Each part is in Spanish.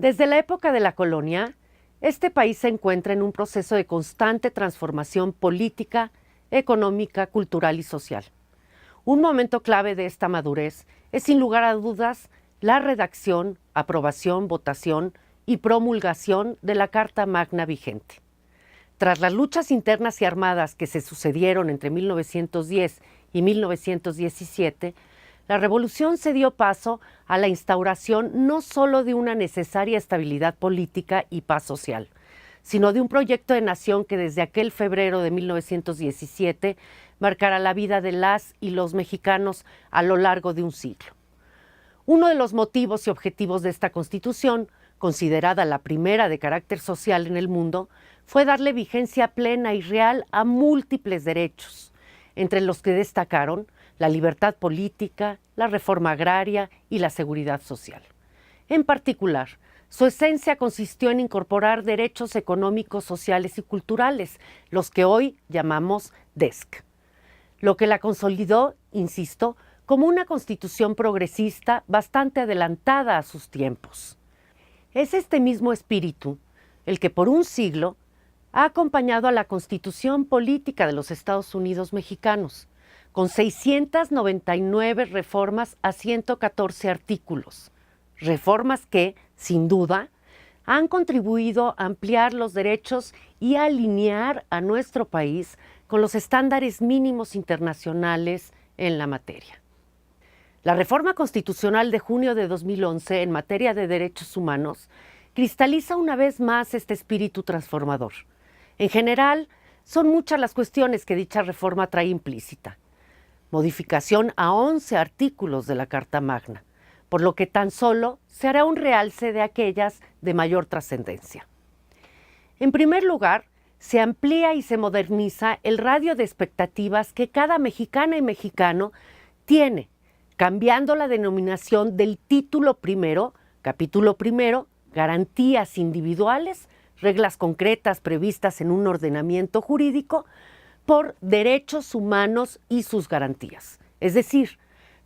Desde la época de la colonia, este país se encuentra en un proceso de constante transformación política, económica, cultural y social. Un momento clave de esta madurez es, sin lugar a dudas, la redacción, aprobación, votación y promulgación de la Carta Magna vigente. Tras las luchas internas y armadas que se sucedieron entre 1910 y 1917, la revolución se dio paso a la instauración no solo de una necesaria estabilidad política y paz social, sino de un proyecto de nación que desde aquel febrero de 1917 marcará la vida de las y los mexicanos a lo largo de un siglo. Uno de los motivos y objetivos de esta Constitución, considerada la primera de carácter social en el mundo, fue darle vigencia plena y real a múltiples derechos, entre los que destacaron la libertad política, la reforma agraria y la seguridad social. En particular, su esencia consistió en incorporar derechos económicos, sociales y culturales, los que hoy llamamos DESC, lo que la consolidó, insisto, como una constitución progresista bastante adelantada a sus tiempos. Es este mismo espíritu el que por un siglo ha acompañado a la Constitución Política de los Estados Unidos mexicanos, con 699 reformas a 114 artículos. Reformas que, sin duda, han contribuido a ampliar los derechos y a alinear a nuestro país con los estándares mínimos internacionales en la materia. La reforma constitucional de junio de 2011 en materia de derechos humanos cristaliza una vez más este espíritu transformador. En general, son muchas las cuestiones que dicha reforma trae implícita. Modificación a 11 artículos de la Carta Magna, por lo que tan solo se hará un realce de aquellas de mayor trascendencia. En primer lugar, se amplía y se moderniza el radio de expectativas que cada mexicana y mexicano tiene, cambiando la denominación del título primero, capítulo primero, garantías individuales, reglas concretas previstas en un ordenamiento jurídico, por derechos humanos y sus garantías, es decir,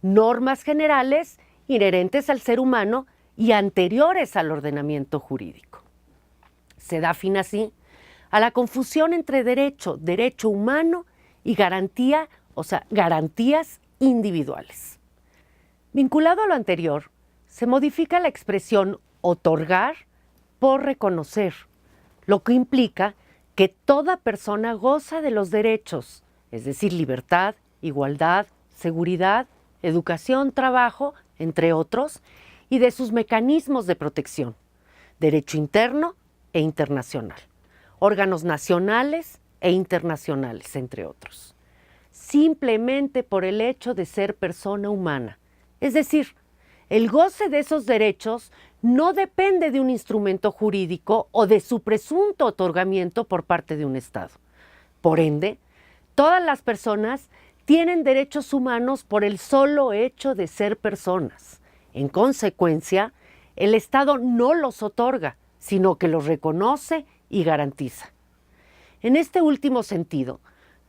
normas generales inherentes al ser humano y anteriores al ordenamiento jurídico. Se da fin así a la confusión entre derecho humano y garantía, o sea, garantías individuales. Vinculado a lo anterior, se modifica la expresión otorgar por reconocer, lo que implica que toda persona goza de los derechos, es decir, libertad, igualdad, seguridad, educación, trabajo, entre otros, y de sus mecanismos de protección, derecho interno e internacional, órganos nacionales e internacionales, entre otros, simplemente por el hecho de ser persona humana. Es decir, el goce de esos derechos no depende de un instrumento jurídico o de su presunto otorgamiento por parte de un Estado. Por ende, todas las personas tienen derechos humanos por el solo hecho de ser personas. En consecuencia, el Estado no los otorga, sino que los reconoce y garantiza. En este último sentido,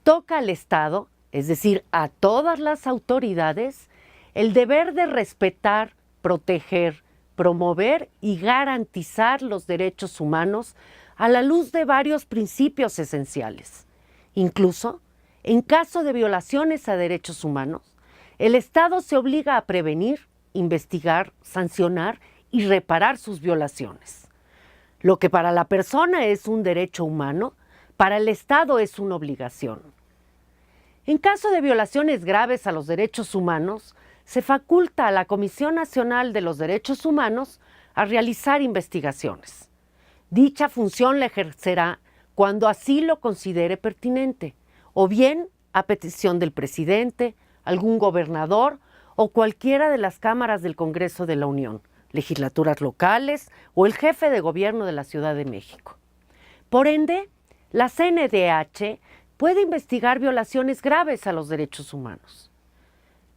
toca al Estado, es decir, a todas las autoridades, el deber de respetar, proteger, promover y garantizar los derechos humanos a la luz de varios principios esenciales. Incluso, en caso de violaciones a derechos humanos, el Estado se obliga a prevenir, investigar, sancionar y reparar sus violaciones. Lo que para la persona es un derecho humano, para el Estado es una obligación. En caso de violaciones graves a los derechos humanos, se faculta a la Comisión Nacional de los Derechos Humanos a realizar investigaciones. Dicha función la ejercerá cuando así lo considere pertinente, o bien a petición del presidente, algún gobernador o cualquiera de las cámaras del Congreso de la Unión, legislaturas locales o el jefe de gobierno de la Ciudad de México. Por ende, la CNDH puede investigar violaciones graves a los derechos humanos.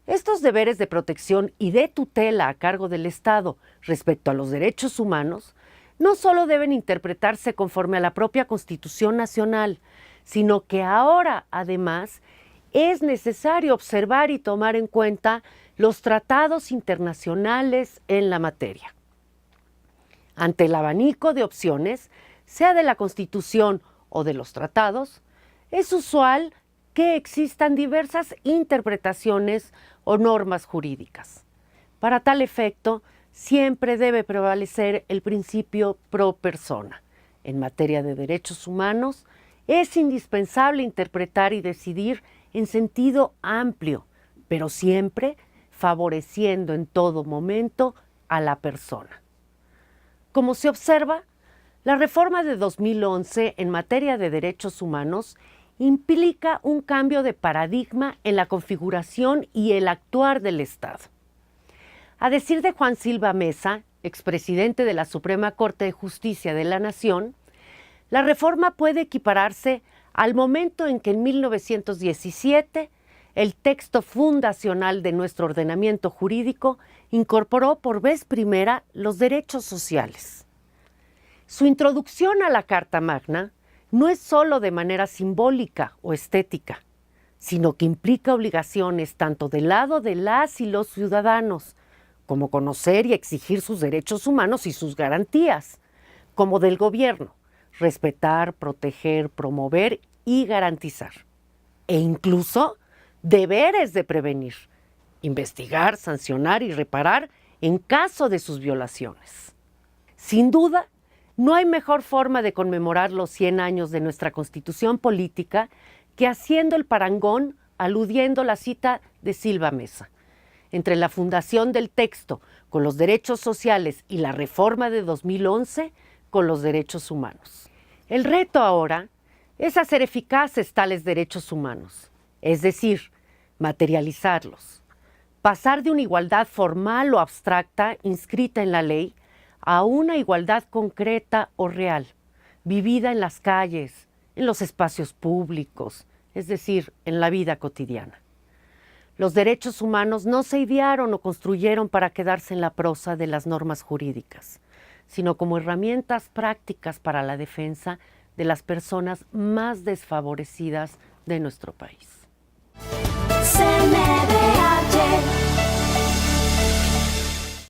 Estos deberes de protección y de tutela a cargo del Estado respecto a los derechos humanos no solo deben interpretarse conforme a la propia Constitución Nacional, sino que ahora, además, es necesario observar y tomar en cuenta los tratados internacionales en la materia. Ante el abanico de opciones, sea de la Constitución o de los tratados, es usual que existan diversas interpretaciones o normas jurídicas. Para tal efecto, siempre debe prevalecer el principio pro persona. En materia de derechos humanos, es indispensable interpretar y decidir en sentido amplio, pero siempre favoreciendo en todo momento a la persona. Como se observa, la reforma de 2011 en materia de derechos humanos implica un cambio de paradigma en la configuración y el actuar del Estado. A decir de Juan Silva Mesa, expresidente de la Suprema Corte de Justicia de la Nación, la reforma puede equipararse al momento en que en 1917 el texto fundacional de nuestro ordenamiento jurídico incorporó por vez primera los derechos sociales. Su introducción a la Carta Magna no es solo de manera simbólica o estética, sino que implica obligaciones tanto del lado de las y los ciudadanos, como conocer y exigir sus derechos humanos y sus garantías, como del gobierno, respetar, proteger, promover y garantizar. E incluso deberes de prevenir, investigar, sancionar y reparar en caso de sus violaciones. Sin duda, no hay mejor forma de conmemorar los 100 años de nuestra Constitución política que haciendo el parangón aludiendo la cita de Silva Mesa. Entre la fundación del texto con los derechos sociales y la reforma de 2011 con los derechos humanos. El reto ahora es hacer eficaces tales derechos humanos, es decir, materializarlos, pasar de una igualdad formal o abstracta inscrita en la ley a una igualdad concreta o real, vivida en las calles, en los espacios públicos, es decir, en la vida cotidiana. Los derechos humanos no se idearon o construyeron para quedarse en la prosa de las normas jurídicas, sino como herramientas prácticas para la defensa de las personas más desfavorecidas de nuestro país. CNDH